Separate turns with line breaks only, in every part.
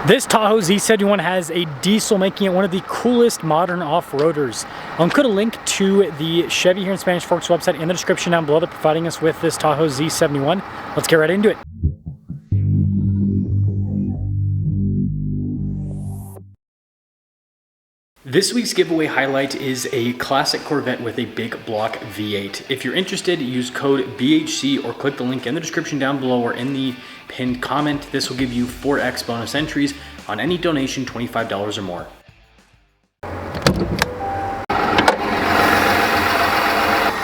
This Tahoe Z71 has a diesel, making it one of the coolest modern off-roaders. I'll include a link to the Chevy here in Spanish Forks website in the description down below. They're providing us with this Tahoe Z71. Let's get right into it. This week's giveaway highlight is a classic Corvette with a big block V8. If you're interested, use code BHC or click the link in the description down below or in the pinned comment. This will give you 4x bonus entries on any donation $25 or more.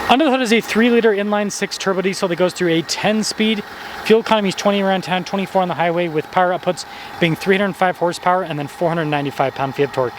Under the hood is a 3-liter inline-6 turbo diesel that goes through a 10-speed. Fuel economy is 20 around town, 24 on the highway, with power outputs being 305 horsepower and then 495 pound-feet of torque.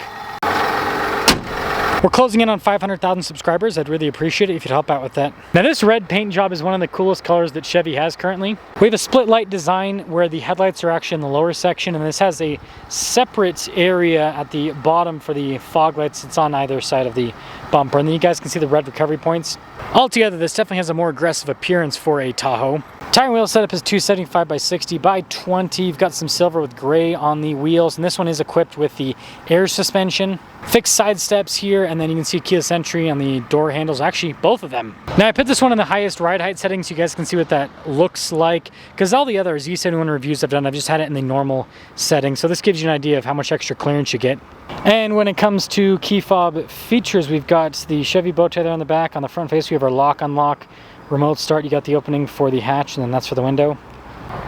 We're closing in on 500,000 subscribers. I'd really appreciate it if you'd help out with that. Now this red paint job is one of the coolest colors that Chevy has currently. We have a split light design where the headlights are actually in the lower section, and this has a separate area at the bottom for the fog lights. It's on either side of the bumper, and then you guys can see the red recovery points. Altogether, this definitely has a more aggressive appearance for a Tahoe. Tire and wheel setup is 275 by 60 by 20. You've got some silver with gray on the wheels, and this one is equipped with the air suspension. Fixed side steps here, and then you can see keyless entry on the door handles, actually both of them. Now I put this one in the highest ride height setting so you guys can see what that looks like, because all the other Z71 reviews I've done, I've just had it in the normal setting, so this gives you an idea of how much extra clearance you get. And when it comes to key fob features, we've got the Chevy bow tie there on the back. On the front face we have our lock unlock, remote start. You got the opening for the hatch, and then that's for the window.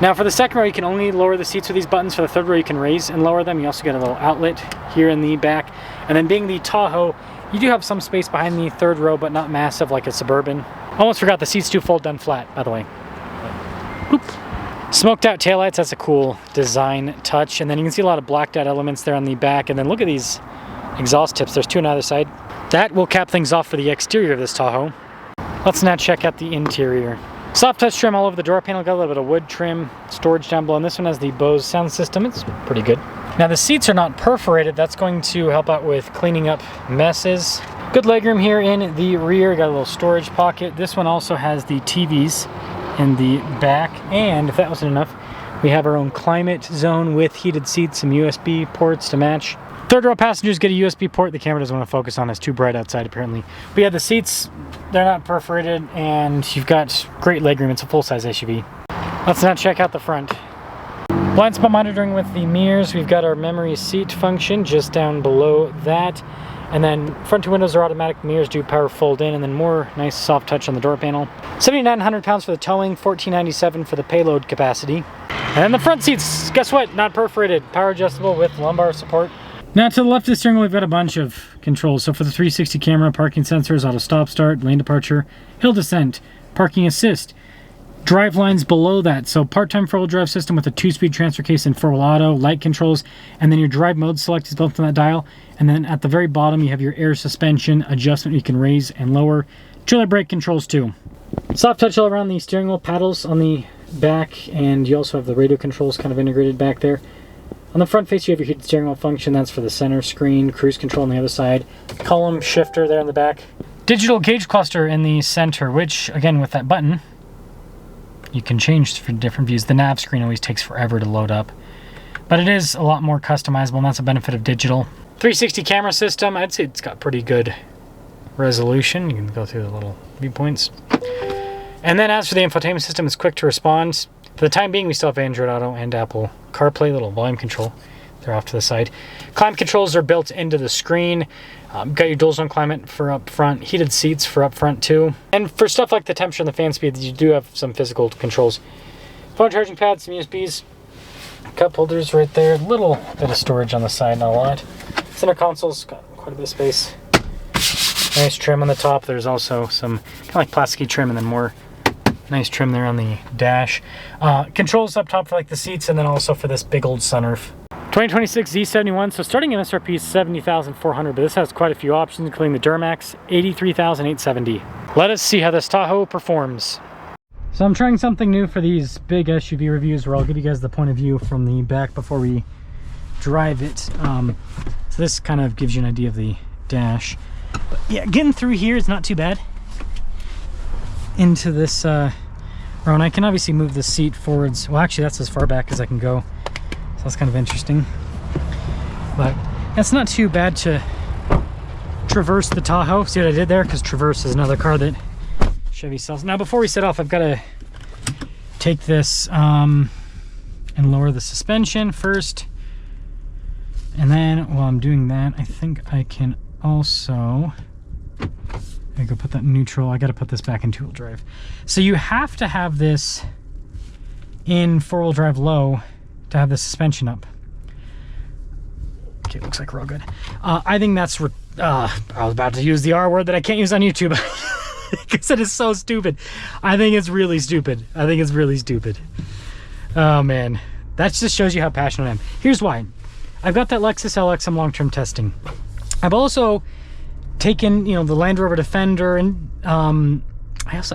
Now for the second row, you can only lower the seats with these buttons. For the third row, you can raise and lower them. You also get a little outlet here in the back. And then being the Tahoe, you do have some space behind the third row, but not massive like a Suburban. Almost forgot, the seats do fold down flat, by the way. Oop. Smoked out taillights, that's a cool design touch. And then you can see a lot of blacked out elements there on the back. And then look at these exhaust tips. There's two on either side. That will cap things off for the exterior of this Tahoe. Let's now check out the interior. Soft touch trim all over the door panel, got a little bit of wood trim, storage down below, and this one has the Bose sound system. It's pretty good. Now the seats are not perforated. That's going to help out with cleaning up messes. Good legroom here in the rear, got a little storage pocket. This one also has the TVs in the back, and if that wasn't enough, we have our own climate zone with heated seats, some USB ports to match. Third row passengers get a USB port. The camera doesn't want to focus on it. It's too bright outside apparently. But yeah, the seats, they're not perforated, and you've got great legroom. It's a full-size SUV. Let's now check out the front. Blind spot monitoring with the mirrors. We've got our memory seat function just down below that. And then front two windows are automatic. Mirrors do power fold in, and then more nice soft touch on the door panel. 7,900 pounds for the towing, 1,497 for the payload capacity. And then the front seats, guess what? Not perforated. Power adjustable with lumbar support. Now to the left of the steering wheel, we've got a bunch of controls. So for the 360 camera, parking sensors, auto stop start, lane departure, hill descent, parking assist. Drive lines below that, so part-time four-wheel drive system with a 2-speed transfer case and 4-wheel auto, light controls, and then your drive mode select is built on that dial. And then at the very bottom, you have your air suspension adjustment. You can raise and lower. Trailer brake controls too. Soft touch all around the steering wheel, paddles on the back, and you also have the radio controls kind of integrated back there. On the front face, you have your heated steering wheel function. That's for the center screen. Cruise control on the other side. Column shifter there in the back. Digital gauge cluster in the center, which, again, with that button, you can change for different views. The nav screen always takes forever to load up, but it is a lot more customizable, and that's a benefit of digital. 360 camera system. I'd say it's got pretty good resolution. You can go through the little viewpoints. And then as for the infotainment system, it's quick to respond. For the time being, we still have Android Auto and Apple CarPlay, little volume control. They're off to the side. Climate controls are built into the screen. Got your dual zone climate for up front, heated seats for up front too. And for stuff like the temperature and the fan speed, you do have some physical controls. Phone charging pads, some USBs, cup holders right there. Little bit of storage on the side, not a lot. Center console's got quite a bit of space. Nice trim on the top. There's also some kind of like plasticky trim, and then more nice trim there on the dash. Controls up top for like the seats, and then also for this big old sunroof. 2026 Z71, so starting MSRP is $70,400, but this has quite a few options, including the Duramax, $83,870. Let us see how this Tahoe performs. So I'm trying something new for these big SUV reviews, where I'll give you guys the point of view from the back before we drive it. So this kind of gives you an idea of the dash. But yeah, getting through here is not too bad. Into this row, and I can obviously move the seat forwards. Well, actually, that's as far back as I can go. So that's kind of interesting. But that's not too bad to traverse the Tahoe. See what I did there? Because Traverse is another car that Chevy sells. Now before we set off, I've got to take this and lower the suspension first. And then while I'm doing that, I think I can also, I go put that in neutral. I got to put this back in two-wheel drive. So you have to have this in four-wheel drive low to have the suspension up. Okay, looks like we're all good. I think that's, I was about to use the R word that I can't use on YouTube because it is so stupid. I think it's really stupid. I think it's really stupid. Oh man, that just shows you how passionate I am. Here's why. I've got that Lexus LX I'm long-term testing. I've also taken, you know, the Land Rover Defender, and I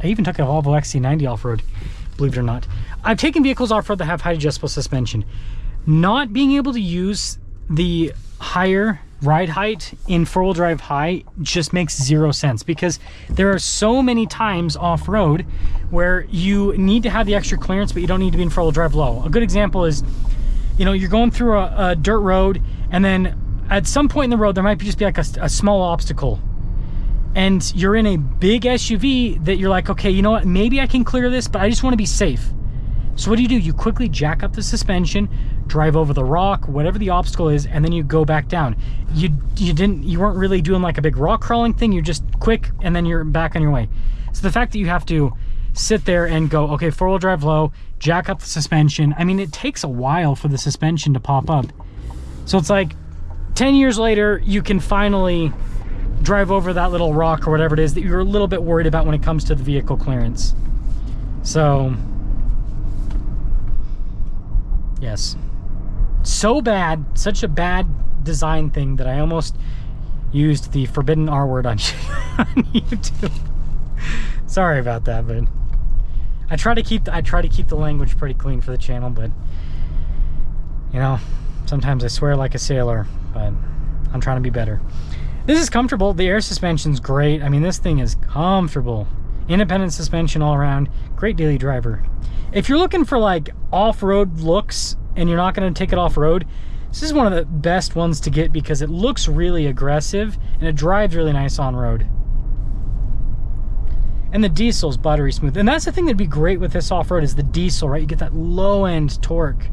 even took a Volvo XC90 off-road, believe it or not. I've taken vehicles off-road that have height adjustable suspension. Not being able to use the higher ride height in four-wheel drive high just makes zero sense, because there are so many times off-road where you need to have the extra clearance, but you don't need to be in four-wheel drive low. A good example is, you know, you're going through a dirt road, and then at some point in the road there might just be like a small obstacle, and you're in a big SUV that you're like, okay, you know what, maybe I can clear this, but I just want to be safe. So what do? You quickly jack up the suspension, drive over the rock, whatever the obstacle is, and then you go back down. You weren't really doing like a big rock crawling thing. You're just quick, and then you're back on your way. So the fact that you have to sit there and go, okay, four-wheel drive low, jack up the suspension. I mean, it takes a while for the suspension to pop up. So it's like 10 years later, you can finally drive over that little rock or whatever it is that you're a little bit worried about when it comes to the vehicle clearance. So yes, so bad, such a bad design thing that I almost used the forbidden R word on YouTube. Sorry about that, but I try to keep the language pretty clean for the channel, but you know, sometimes I swear like a sailor, but I'm trying to be better. This is comfortable. The air suspension's great. I mean, this thing is comfortable. Independent suspension all around. Great daily driver. If you're looking for like off-road looks and you're not going to take it off-road, this is one of the best ones to get because it looks really aggressive and it drives really nice on-road. And the diesel's buttery smooth. And that's the thing that'd be great with this off-road is the diesel, right? You get that low-end torque.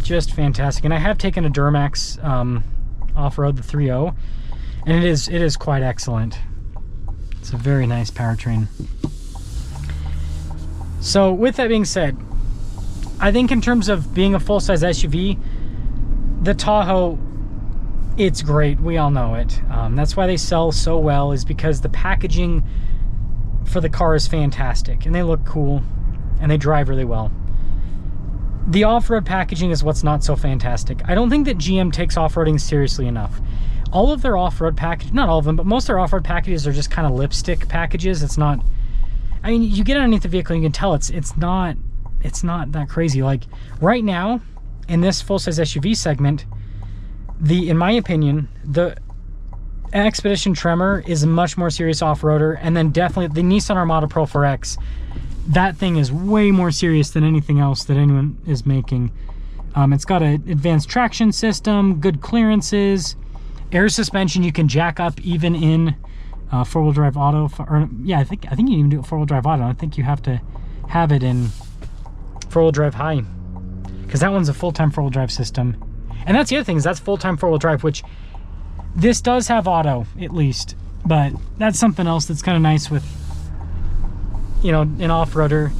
Just fantastic. And I have taken a Duramax off-road, the 3.0, and it is quite excellent. It's a very nice powertrain. So with that being said, I think in terms of being a full-size SUV, the Tahoe, it's great. We all know it. That's why they sell so well, is because the packaging for the car is fantastic, and they look cool, and they drive really well. The off-road packaging is what's not so fantastic. I don't think that GM takes off-roading seriously enough. All of their off-road packages, not all of them, but most of their off-road packages are just kind of lipstick packages. It's not, I mean, you get underneath the vehicle and you can tell it's not that crazy. Like right now in this full-size SUV segment, in my opinion, the Expedition Tremor is a much more serious off-roader, and then definitely the Nissan Armada Pro 4X. That thing is way more serious than anything else that anyone is making. It's got an advanced traction system, good clearances, air suspension you can jack up even in four-wheel drive auto. Yeah, I think you can even do it four-wheel drive auto. I think you have to have it in four-wheel drive high, because that one's a full-time four-wheel drive system. And that's the other thing, is that's full-time four-wheel drive, which this does have auto at least, but that's something else that's kind of nice with, you know, an off-roader,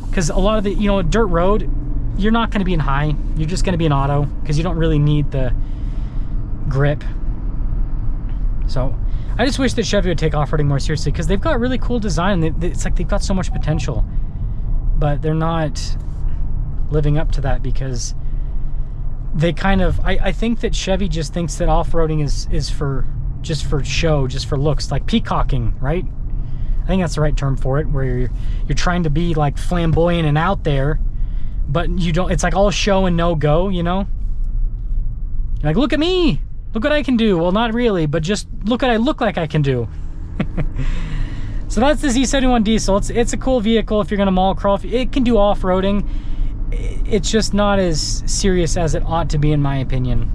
because a lot of the, you know, dirt road, you're not going to be in high, you're just going to be in auto, because you don't really need the grip. So I just wish that Chevy would take off-roading more seriously, because they've got really cool design. It's like they've got so much potential, but they're not living up to that, because they kind of, I think that Chevy just thinks that off-roading is for just for show, just for looks, like peacocking, right? I think that's the right term for it, where you're trying to be like flamboyant and out there, but you don't, it's like all show and no go, you know? You're like, look at me, look what I can do. Well, not really, but just look what I look like I can do. So that's the Z71 diesel. It's a cool vehicle if you're gonna mall crawl. It can do off-roading. it's just not as serious as it ought to be, in my opinion.